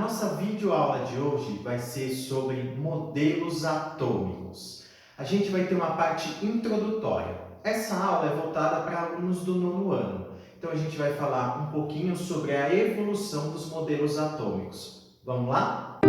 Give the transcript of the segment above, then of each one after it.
nossa videoaula de hoje vai ser sobre modelos atômicos. A gente vai ter uma parte introdutória. Essa aula é voltada para alunos do nono ano. Então a gente vai falar um pouquinho sobre a evolução dos modelos atômicos. Vamos lá?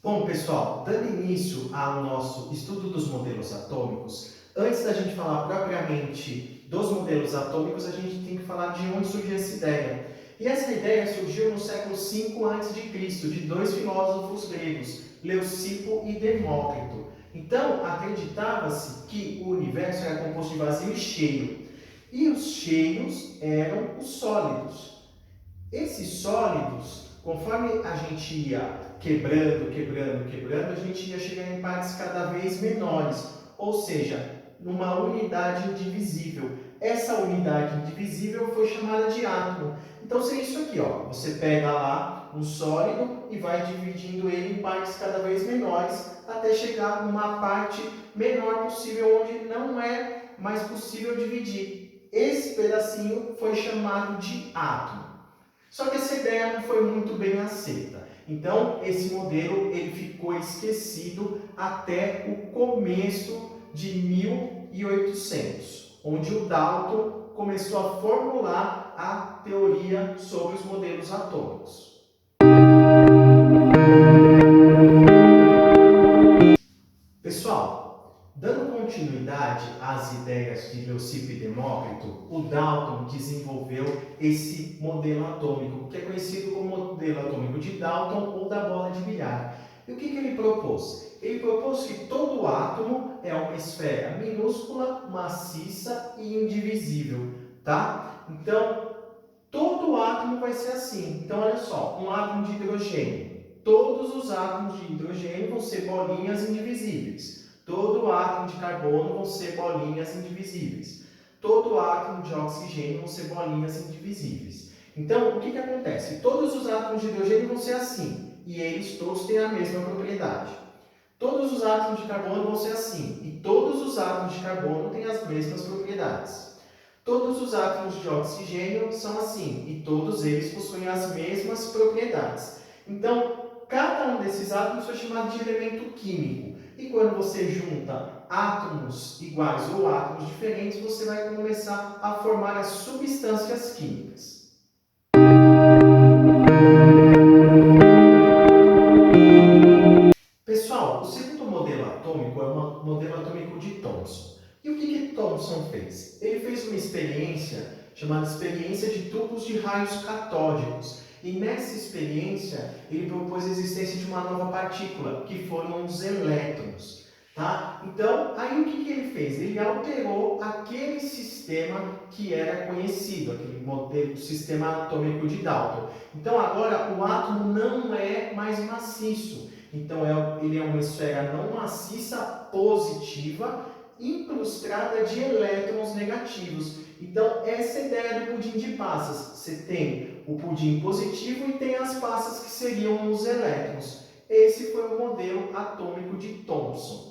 Bom, pessoal, dando início ao nosso estudo dos modelos atômicos, antes da gente falar propriamente dos modelos atômicos, a gente tem que falar de onde surgiu essa ideia. E essa ideia surgiu no século V a.C., de dois filósofos gregos, Leucipo e Demócrito. Então, acreditava-se que o universo era composto de vazio e cheio. E os cheios eram os sólidos. Esses sólidos, conforme a gente ia quebrando, a gente ia chegar em partes cada vez menores, ou seja, numa unidade indivisível. Essa unidade indivisível foi chamada de átomo. Então seria isso aqui, ó. Você pega lá um sólido e vai dividindo ele em partes cada vez menores, até chegar numa parte menor possível, onde não é mais possível dividir. Esse pedacinho foi chamado de átomo. Só que essa ideia não foi muito bem aceita. Então, esse modelo ele ficou esquecido até o começo de 1800, onde o Dalton começou a formular a teoria sobre os modelos atômicos. Pessoal, dando continuidade às ideias de Leucipo e Demócrito, o Dalton desenvolveu esse modelo atômico, que é conhecido como modelo atômico de Dalton ou da bola de bilhar. E o que ele propôs? Ele propôs que todo átomo é uma esfera minúscula, maciça e indivisível, tá? Então, todo átomo vai ser assim. Então, olha só, um átomo de hidrogênio. Todos os átomos de hidrogênio vão ser bolinhas indivisíveis. Todo átomo de carbono vão ser bolinhas indivisíveis. Todo átomo de oxigênio vão ser bolinhas indivisíveis. Então, o que acontece? Todos os átomos de hidrogênio vão ser assim, e eles todos têm a mesma propriedade. Todos os átomos de carbono vão ser assim, e todos os átomos de carbono têm as mesmas propriedades. Todos os átomos de oxigênio são assim, e todos eles possuem as mesmas propriedades. Então, cada um desses átomos foi chamado de elemento químico. E quando você junta átomos iguais ou átomos diferentes, você vai começar a formar as substâncias químicas. Pessoal, o segundo modelo atômico é o modelo atômico de Thomson. E o que Thomson fez? Ele fez uma experiência chamada experiência de tubos de raios catódicos. E nessa experiência, ele propôs a existência de uma nova partícula, que foram os elétrons. Tá? Então, aí o que ele fez? Ele alterou aquele sistema que era conhecido, aquele modelo do sistema atômico de Dalton. Então, agora o átomo não é mais maciço. Então, ele é uma esfera não maciça positiva, incrustada de elétrons negativos. Então, essa é a ideia do pudim de passas. Você tem o pudim positivo e tem as passas que seriam os elétrons. Esse foi o modelo atômico de Thomson.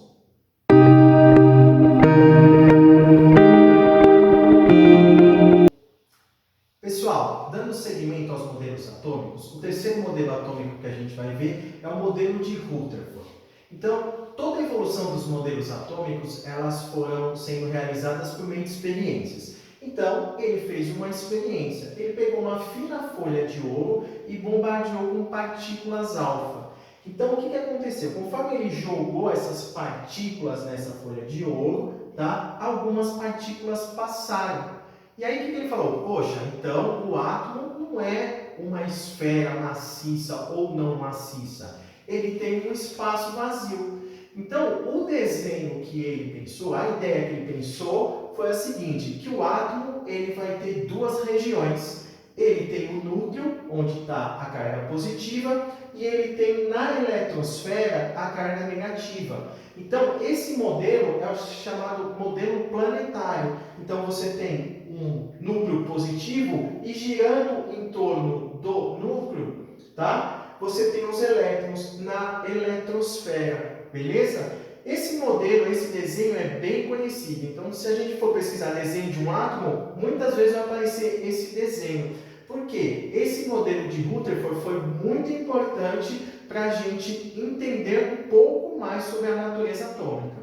Pessoal, dando seguimento aos modelos atômicos, o terceiro modelo atômico que a gente vai ver é o modelo de Rutherford. Então, toda a evolução dos modelos atômicos, elas foram sendo realizadas por meio de experiências. Então, ele fez uma experiência. Ele pegou uma fina folha de ouro e bombardeou com partículas alfa. Então, o que aconteceu? Conforme ele jogou essas partículas nessa folha de ouro, tá? Algumas partículas passaram. E aí, o que ele falou? Poxa, então o átomo não é uma esfera maciça ou não maciça. Ele tem um espaço vazio. Então, o desenho que ele pensou, a ideia que ele pensou foi a seguinte, que o átomo ele vai ter duas regiões. Ele tem o núcleo, onde está a carga positiva, e ele tem na eletrosfera a carga negativa. Então, esse modelo é o chamado modelo planetário. Então, você tem um núcleo positivo e girando em torno do núcleo, tá? Você tem os elétrons na eletrosfera, beleza? Esse modelo, esse desenho é bem conhecido. Então, se a gente for pesquisar desenho de um átomo, muitas vezes vai aparecer esse desenho. Por quê? Esse modelo de Rutherford foi muito importante para a gente entender um pouco mais sobre a natureza atômica.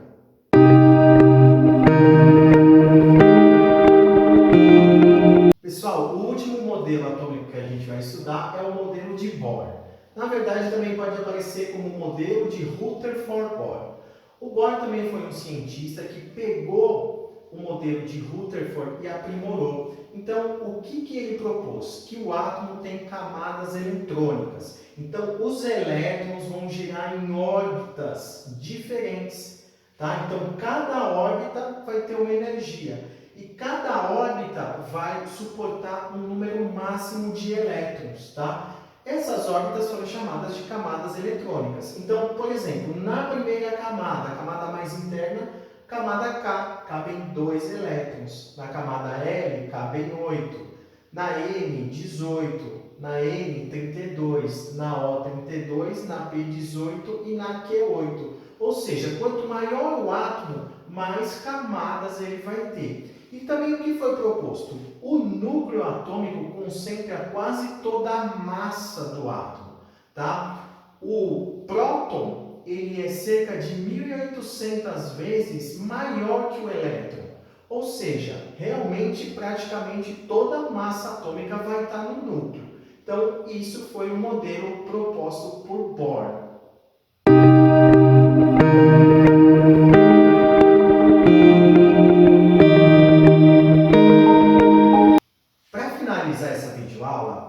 Pessoal, o último modelo atômico que a gente vai estudar é o modelo de Bohr. Na verdade, também pode aparecer como modelo de Rutherford-Bohr. O Bohr também foi um cientista que pegou o modelo de Rutherford e aprimorou. Então, o que ele propôs? Que o átomo tem camadas eletrônicas. Então, os elétrons vão girar em órbitas diferentes. Tá? Então, cada órbita vai ter uma energia. E cada órbita vai suportar um número máximo de elétrons, tá? Essas órbitas foram chamadas de camadas eletrônicas. Então, por exemplo, na primeira camada, a camada mais interna, camada K, cabem 2 elétrons. Na camada L, cabem 8. Na N, 18. Na N, 32. Na O, 32. Na P, 18. E na Q, 8. Ou seja, quanto maior o átomo, mais camadas ele vai ter. E também o que foi proposto? O núcleo atômico concentra quase toda a massa do átomo, tá? O próton, ele é cerca de 1.800 vezes maior que o elétron. Ou seja, realmente, praticamente toda a massa atômica vai estar no núcleo. Então, isso foi o modelo proposto por Bohr.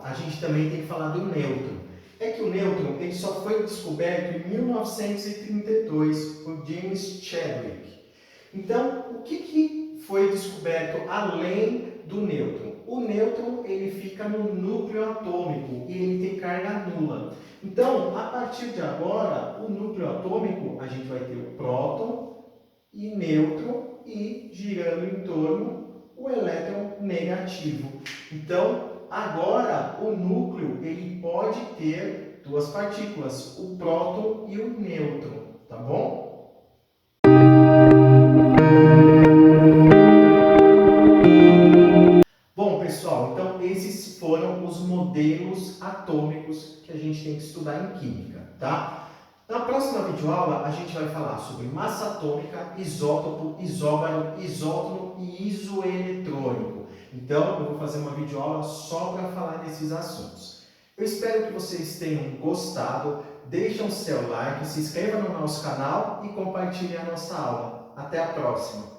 A gente também tem que falar do nêutron. É que o nêutron ele só foi descoberto em 1932 por James Chadwick. Então, o que foi descoberto além do nêutron? O nêutron ele fica no núcleo atômico e ele tem carga nula. Então, a partir de agora, o núcleo atômico, a gente vai ter o próton e nêutron e girando em torno o elétron negativo. Então, agora, o núcleo ele pode ter duas partículas, o próton e o nêutron, tá bom? Bom, pessoal, então esses foram os modelos atômicos que a gente tem que estudar em química, tá? Na próxima videoaula, a gente vai falar sobre massa atômica, isótopo, isóbaro, isótono e isoeletrônico. Então, eu vou fazer uma videoaula só para falar desses assuntos. Eu espero que vocês tenham gostado. Deixem o seu like, se inscreva no nosso canal e compartilhe a nossa aula. Até a próxima!